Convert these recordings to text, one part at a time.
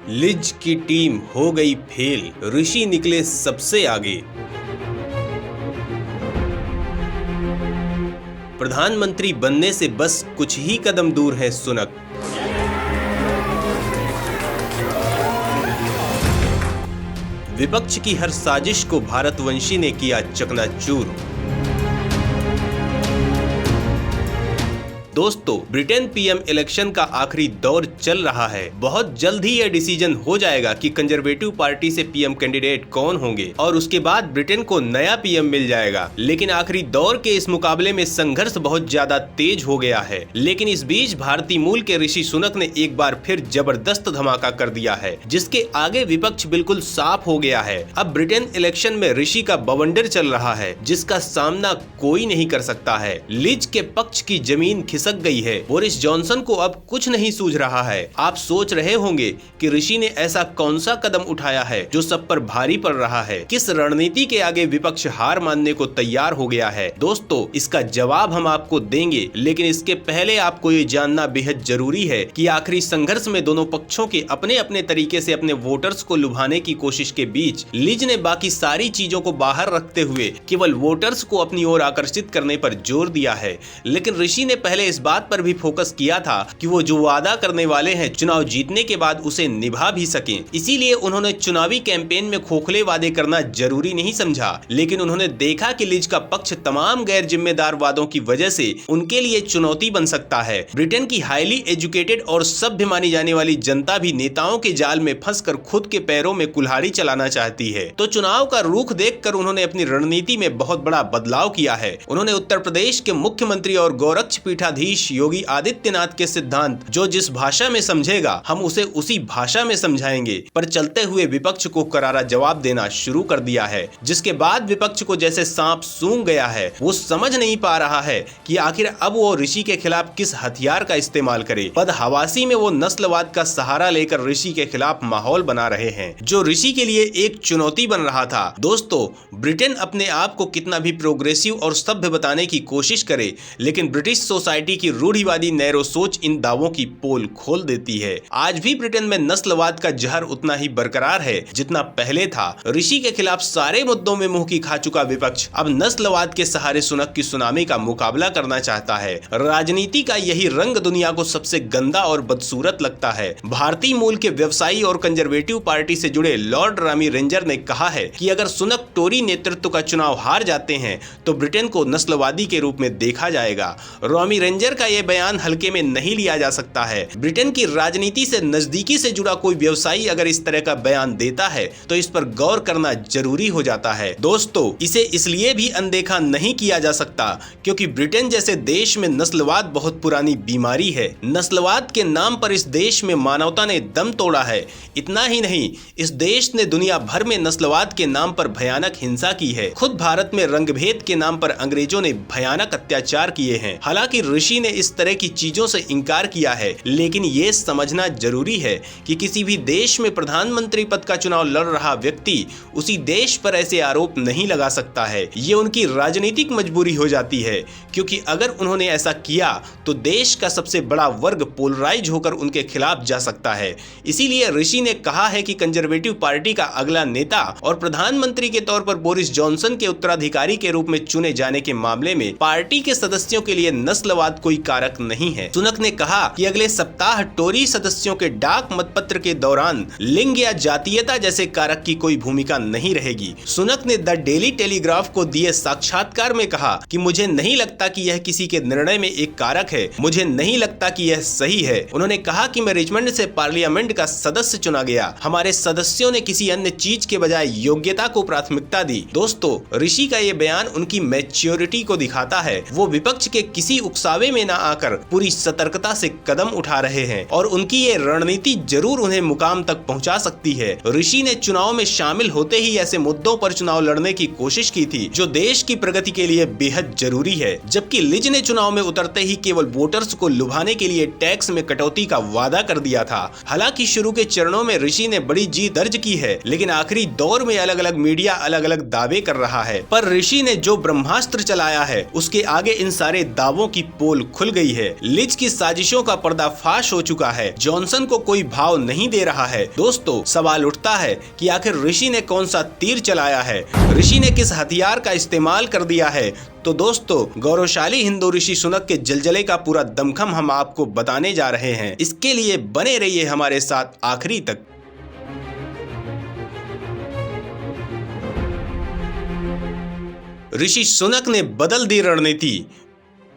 Liz की team हो गई फेल, ऋषि निकले सबसे आगे। प्रधानमंत्री बनने से बस कुछ ही कदम दूर है सुनक। विपक्ष की हर साजिश को भारतवंशी ने किया चकनाचूर। दोस्तों, ब्रिटेन पीएम इलेक्शन का आखिरी दौर चल रहा है। बहुत जल्द ही यह डिसीजन हो जाएगा कि कंजर्वेटिव पार्टी से पीएम कैंडिडेट कौन होंगे और उसके बाद ब्रिटेन को नया पीएम मिल जाएगा। लेकिन आखिरी दौर के इस मुकाबले में संघर्ष बहुत ज्यादा तेज हो गया है। लेकिन इस बीच भारतीय मूल के ऋषि सुनक ने एक बार फिर जबरदस्त धमाका कर दिया है, जिसके आगे विपक्ष बिल्कुल साफ हो गया है। अब ब्रिटेन इलेक्शन में ऋषि का बवंडर चल रहा है, जिसका सामना कोई नहीं कर सकता है। लिज के पक्ष की जमीन खिसक गई है। बोरिस जॉनसन को अब कुछ नहीं सूझ रहा है। आप सोच रहे होंगे कि ऋषि ने ऐसा कौन सा कदम उठाया है जो सब पर भारी पड़ रहा है। किस रणनीति के आगे विपक्ष हार मानने को तैयार हो गया है। दोस्तों, इसका जवाब हम आपको देंगे, लेकिन इसके पहले आपको ये जानना बेहद जरूरी है कि आखिरी संघर्ष में दोनों पक्षों के अपने अपने तरीके से अपने वोटर्स को लुभाने की कोशिश के बीच लिज ने बाकी सारी चीजों को बाहर रखते हुए केवल वोटर्स को अपनी ओर आकर्षित करने पर जोर दिया है। लेकिन ऋषि ने पहले इस बात पर भी फोकस किया था कि वो जो वादा करने वाले हैं चुनाव जीतने के बाद उसे निभा भी सकें। इसीलिए उन्होंने चुनावी कैंपेन में खोखले वादे करना जरूरी नहीं समझा। लेकिन उन्होंने देखा कि लिज का पक्ष तमाम गैर जिम्मेदार वादों की वजह से उनके लिए चुनौती बन सकता है। ब्रिटेन की हाईली एजुकेटेड और सभ्य मानी जाने वाली जनता भी नेताओं के जाल में फंसकर खुद के पैरों में कुल्हाड़ी चलाना चाहती है। तो चुनाव का रुख देखकर उन्होंने अपनी रणनीति में बहुत बड़ा बदलाव किया है। उन्होंने उत्तर प्रदेश के मुख्यमंत्री और गोरक्ष पीठाधीश योगी आदित्यनाथ के सिद्धांत जो जिस भाषा में समझेगा हम उसे उसी भाषा में समझाएंगे पर चलते हुए विपक्ष को करारा जवाब देना शुरू कर दिया है। जिसके बाद विपक्ष को जैसे सांप सूंघ गया है। वो समझ नहीं पा रहा है कि आखिर अब वो ऋषि के खिलाफ किस हथियार का इस्तेमाल करे। बदहवासी में वो नस्लवाद का सहारा लेकर ऋषि के खिलाफ माहौल बना रहे हैं, जो ऋषि के लिए एक चुनौती बन रहा था। दोस्तों, ब्रिटेन अपने आप को कितना भी प्रोग्रेसिव और सभ्य बताने की कोशिश करे, लेकिन ब्रिटिश सोसाइटी की रूढ़िवादी नैरो सोच इन दावों की पोल खोल देती है। आज भी ब्रिटेन में नस्लवाद का जहर उतना ही बरकरार है जितना पहले था। ऋषि के खिलाफ सारे मुद्दों में मुंह की खा चुका विपक्ष अब नस्लवाद के सहारे सुनक की सुनामी का मुकाबला करना चाहता है। राजनीति का यही रंग दुनिया को सबसे गंदा और बदसूरत लगता है। भारतीय मूल के व्यवसायी और कंजर्वेटिव पार्टी से जुड़े लॉर्ड रॉमी रेंजर ने कहा है कि अगर सुनक टोरी नेतृत्व का चुनाव हार जाते हैं तो ब्रिटेन को नस्लवादी के रूप में देखा जाएगा। रॉमी रेंजर का यह बयान हल्के में नहीं लिया जा सकता है। ब्रिटेन की राजनीति से नजदीकी से जुड़ा कोई व्यवसायी अगर इस तरह का बयान देता है तो इस पर गौर करना जरूरी हो जाता है। दोस्तों, इसे इसलिए भी अनदेखा नहीं किया जा सकता क्योंकि ब्रिटेन जैसे देश में नस्लवाद बहुत पुरानी बीमारी है। नस्लवाद के नाम पर इस देश में मानवता ने दम तोड़ा है। इतना ही नहीं, इस देश ने दुनिया भर में नस्लवाद के नाम पर भयानक हिंसा की है। खुद भारत में रंगभेद के नाम पर अंग्रेजों ने भयानक अत्याचार किए हैं। हालांकि ऋषि ने इस तरह की चीजों से इनकार किया है, लेकिन ये समझना जरूरी है कि किसी भी देश में प्रधानमंत्री पद का चुनाव लड़ रहा व्यक्ति उसी देश पर ऐसे आरोप नहीं लगा सकता है। ये उनकी राजनीतिक मजबूरी हो जाती है, क्योंकि अगर उन्होंने ऐसा किया तो देश का सबसे बड़ा वर्ग पोलराइज होकर उनके खिलाफ जा सकता है। इसीलिए ऋषि ने कहा है कि कंजर्वेटिव पार्टी का अगला नेता और प्रधानमंत्री के तौर पर बोरिस जॉनसन के उत्तराधिकारी के रूप में चुने जाने के मामले में पार्टी के सदस्यों के लिए नस्लवाद कोई कारक नहीं है। सुनक ने कहा कि अगले सप्ताह टोरी सदस्यों के डाक मतपत्र के दौरान लिंग या जातीयता जैसे कारक की कोई भूमिका नहीं रहेगी। सुनक ने द डेली टेलीग्राफ को दिए साक्षात्कार में कहा कि मुझे नहीं लगता कि यह किसी के निर्णय में एक कारक है। मुझे नहीं लगता कि यह सही है। उन्होंने कहा कि मैं रिचमंड से पार्लियामेंट का सदस्य चुना गया। हमारे सदस्यों ने किसी अन्य चीज के बजाय योग्यता को प्राथमिकता दी। दोस्तों, ऋषि का ये बयान उनकी मैच्योरिटी को दिखाता है। वो विपक्ष के किसी उकसावे में न आकर पूरी सतर्कता से कदम उठा रहे हैं और उनकी ये रणनीति जरूर उन्हें मुकाम तक पहुंचा सकती है। ऋषि ने चुनाव में शामिल होते ही ऐसे मुद्दों पर चुनाव लड़ने की कोशिश की थी जो देश की प्रगति के लिए बेहद जरूरी है, जबकि लिज ने चुनाव में उतरते ही केवल वोटर्स को लुभाने के लिए टैक्स में कटौती का वादा कर दिया था। हालांकि शुरू के चरणों में ऋषि ने बड़ी जीत दर्ज की है, लेकिन आखिरी दौर में अलग अलग मीडिया अलग अलग दावे कर रहा है। पर ऋषि ने जो ब्रह्मास्त्र चलाया है उसके आगे इन सारे दावों की पोल पोल खुल गई है। लिज की साजिशों का पर्दाफाश हो चुका है। जॉनसन को कोई भाव नहीं दे रहा है। दोस्तों, सवाल उठता है कि आखिर ऋषि ने कौन सा तीर चलाया है, ऋषि ने किस हथियार का इस्तेमाल कर दिया है। तो दोस्तों, गौरवशाली हिंदू ऋषि सुनक के जलजले का पूरा दमखम हम आपको बताने जा रहे हैं। इसके लिए बने रहिए हमारे साथ आखिरी तक। ऋषि सुनक ने बदल दी रणनीति,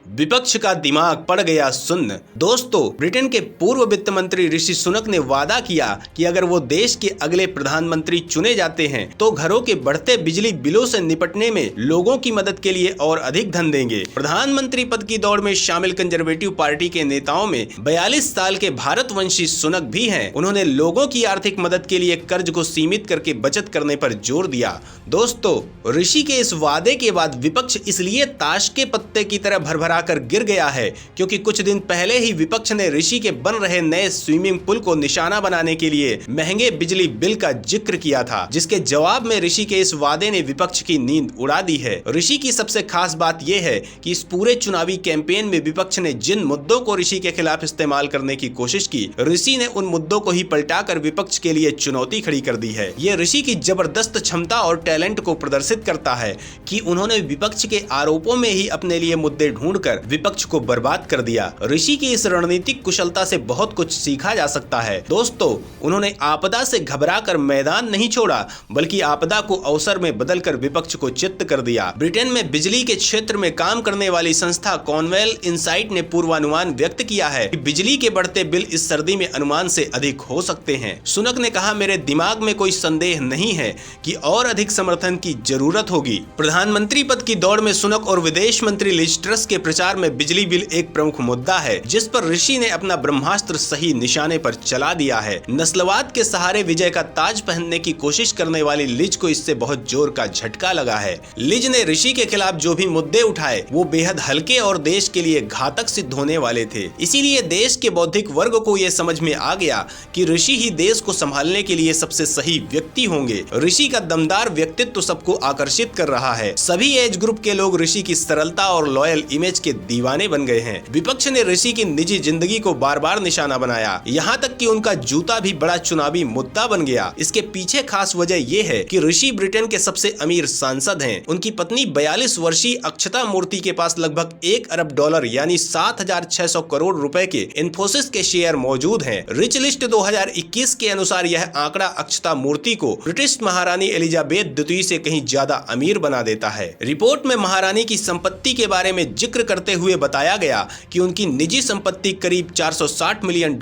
विपक्ष का दिमाग पड़ गया सुन्न। दोस्तों, ब्रिटेन के पूर्व वित्त मंत्री ऋषि सुनक ने वादा किया कि अगर वो देश के अगले प्रधानमंत्री चुने जाते हैं तो घरों के बढ़ते बिजली बिलों से निपटने में लोगों की मदद के लिए और अधिक धन देंगे। प्रधानमंत्री पद की दौड़ में शामिल कंजर्वेटिव पार्टी के नेताओं में 42 साल के भारतवंशी सुनक भी हैं। उन्होंने लोगों की आर्थिक मदद के लिए कर्ज को सीमित करके बचत करने पर जोर दिया। दोस्तों, ऋषि के इस वादे के बाद विपक्ष इसलिए ताश के पत्ते की तरह भरभरा कर गिर गया है क्योंकि कुछ दिन पहले ही विपक्ष ने ऋषि के बन रहे नए स्विमिंग पूल को निशाना बनाने के लिए महंगे बिजली बिल का जिक्र किया था, जिसके जवाब में ऋषि के इस वादे ने विपक्ष की नींद उड़ा दी है। ऋषि की सबसे खास बात यह है कि इस पूरे चुनावी कैंपेन में विपक्ष ने जिन मुद्दों को ऋषि के खिलाफ इस्तेमाल करने की कोशिश की, ऋषि ने उन मुद्दों को ही पलटाकर विपक्ष के लिए चुनौती खड़ी कर दी है। यह ऋषि की जबरदस्त क्षमता और टैलेंट को प्रदर्शित करता है कि उन्होंने विपक्ष के आरोपों में ही अपने लिए मुद्दे ढूंढ विपक्ष को बर्बाद कर दिया। ऋषि की इस रणनीतिक कुशलता से बहुत कुछ सीखा जा सकता है। दोस्तों, उन्होंने आपदा से घबराकर मैदान नहीं छोड़ा, बल्कि आपदा को अवसर में बदलकर विपक्ष को चित्त कर दिया। ब्रिटेन में बिजली के क्षेत्र में काम करने वाली संस्था कॉर्नवेल इनसाइट ने पूर्वानुमान व्यक्त किया है कि बिजली के बढ़ते बिल इस सर्दी में अनुमान से अधिक हो सकते हैं। सुनक ने कहा, मेरे दिमाग में कोई संदेह नहीं है कि और अधिक समर्थन की जरूरत होगी। प्रधानमंत्री पद की दौड़ में सुनक और विदेश मंत्री लिज ट्रस के प्रचार में बिजली बिल एक प्रमुख मुद्दा है, जिस पर ऋषि ने अपना ब्रह्मास्त्र सही निशाने पर चला दिया है। नस्लवाद के सहारे विजय का ताज पहनने की कोशिश करने वाली लिज को इससे बहुत जोर का झटका लगा है। लिज ने ऋषि के खिलाफ जो भी मुद्दे उठाए वो बेहद हल्के और देश के लिए घातक सिद्ध होने वाले थे। इसीलिए देश के बौद्धिक वर्ग को ये समझ में आ गया कि ऋषि ही देश को संभालने के लिए सबसे सही व्यक्ति होंगे। ऋषि का दमदार व्यक्तित्व सबको आकर्षित कर रहा है। सभी एज ग्रुप के लोग ऋषि की सरलता और लॉयल इमेज के दीवाने बन गए हैं। विपक्ष ने ऋषि की निजी जिंदगी को बार बार निशाना बनाया, यहाँ तक कि उनका जूता भी बड़ा चुनावी मुद्दा बन गया। इसके पीछे खास वजह यह है कि ऋषि ब्रिटेन के सबसे अमीर सांसद हैं। उनकी पत्नी 42 वर्षीय अक्षता मूर्ति के पास लगभग $1 अरब यानी 7,600 करोड़ रुपए के इन्फोसिस के शेयर मौजूद हैं। रिच लिस्ट 2021 के अनुसार यह आंकड़ा अक्षता मूर्ति को ब्रिटिश महारानी एलिजाबेथ द्वितीय से कहीं ज्यादा अमीर बना देता है। रिपोर्ट में महारानी की संपत्ति के बारे में जिक्र करते हुए बताया गया कि उनकी निजी संपत्ति करीब $460 मिलियन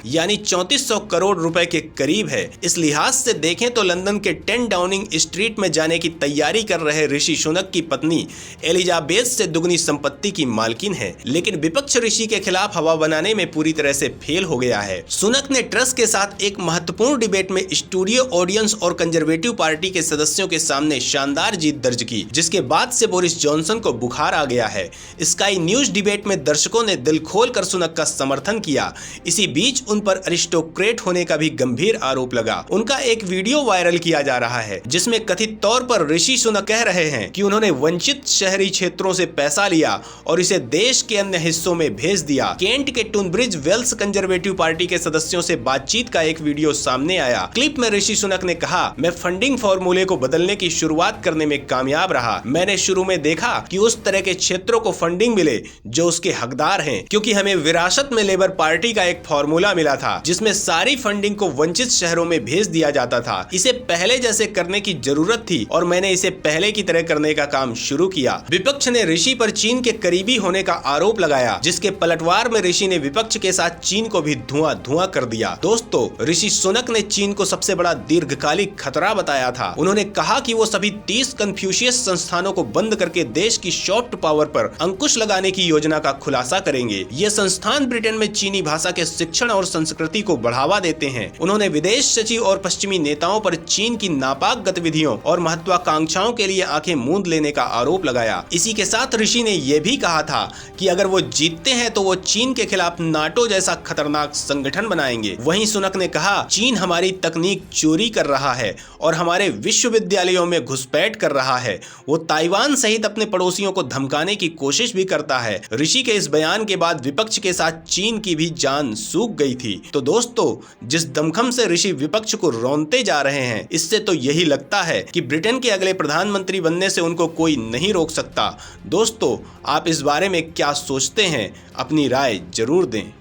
यानी 3400 करोड़ रुपए के करीब है। इस लिहाज से देखें तो लंदन के 10 डाउनिंग स्ट्रीट में जाने की तैयारी कर रहे ऋषि सुनक की पत्नी एलिजाबेथ से दुगनी संपत्ति की मालकिन है। लेकिन विपक्ष ऋषि के खिलाफ हवा बनाने में पूरी तरह से फेल हो गया है। सुनक ने ट्रस के साथ एक महत्वपूर्ण डिबेट में स्टूडियो ऑडियंस और कंजर्वेटिव पार्टी के सदस्यों के सामने शानदार जीत दर्ज की, जिसके बाद से बोरिस जॉनसन को बुखार आ गया है। स्काई न्यूज डिबेट में दर्शकों ने दिल खोलकर सुनक का समर्थन किया। इसी बीच उन पर अरिस्टोक्रेट होने का भी गंभीर आरोप लगा। उनका एक वीडियो वायरल किया जा रहा है जिसमें कथित तौर पर ऋषि सुनक कह रहे हैं कि उन्होंने वंचित शहरी क्षेत्रों से पैसा लिया और इसे देश के अन्य हिस्सों में भेज दिया। केंट के टूनब्रिज वेल्स कंजर्वेटिव पार्टी के सदस्यों से बातचीत का एक वीडियो सामने आया। क्लिप में ऋषि सुनक ने कहा, मैं फंडिंग फॉर्मूले को बदलने की शुरुआत करने में कामयाब रहा। मैंने शुरू में देखा कि उस तरह के क्षेत्रों को फंडिंग मिले जो उसके हकदार हैं, क्योंकि हमें विरासत में लेबर पार्टी का एक फॉर्मूला मिला था जिसमें सारी फंडिंग को वंचित शहरों में भेज दिया जाता था। इसे पहले जैसे करने की जरूरत थी और मैंने इसे पहले की तरह करने का काम शुरू किया। विपक्ष ने ऋषि पर चीन के करीबी होने का आरोप लगाया, जिसके पलटवार में ऋषि ने विपक्ष के साथ चीन को भी धुआं कर दिया। दोस्तों, ऋषि सुनक ने चीन को सबसे बड़ा दीर्घकालिक खतरा बताया था। उन्होंने कहा कि वो सभी 30 कन्फ्यूशियस संस्थानों को बंद करके देश की सॉफ्ट पावर पर अंकुश लगाने की योजना का खुलासा करेंगे। ये संस्थान ब्रिटेन में चीनी भाषा के शिक्षण और संस्कृति को बढ़ावा देते हैं। उन्होंने विदेश सचिव और पश्चिमी नेताओं पर चीन की नापाक गतिविधियों और महत्वाकांक्षाओं के लिए आंखें मूंद लेने का आरोप लगाया। इसी के साथ ऋषि ने यह भी कहा था कि अगर वो जीतते हैं तो वो चीन के खिलाफ नाटो जैसा खतरनाक संगठन बनाएंगे। वहीं सुनक ने कहा, चीन हमारी तकनीक चोरी कर रहा है और हमारे विश्वविद्यालयों में घुसपैठ कर रहा है। वो ताइवान सहित अपने पड़ोसियों को धमकाने की कोशिश भी कर करता है। ऋषि के इस बयान के बाद विपक्ष के साथ चीन की भी जान सूख गई थी। तो दोस्तों, जिस दमखम से ऋषि विपक्ष को रौंदते जा रहे हैं, इससे तो यही लगता है कि ब्रिटेन के अगले प्रधानमंत्री बनने से उनको कोई नहीं रोक सकता। दोस्तों, आप इस बारे में क्या सोचते हैं? अपनी राय जरूर दें।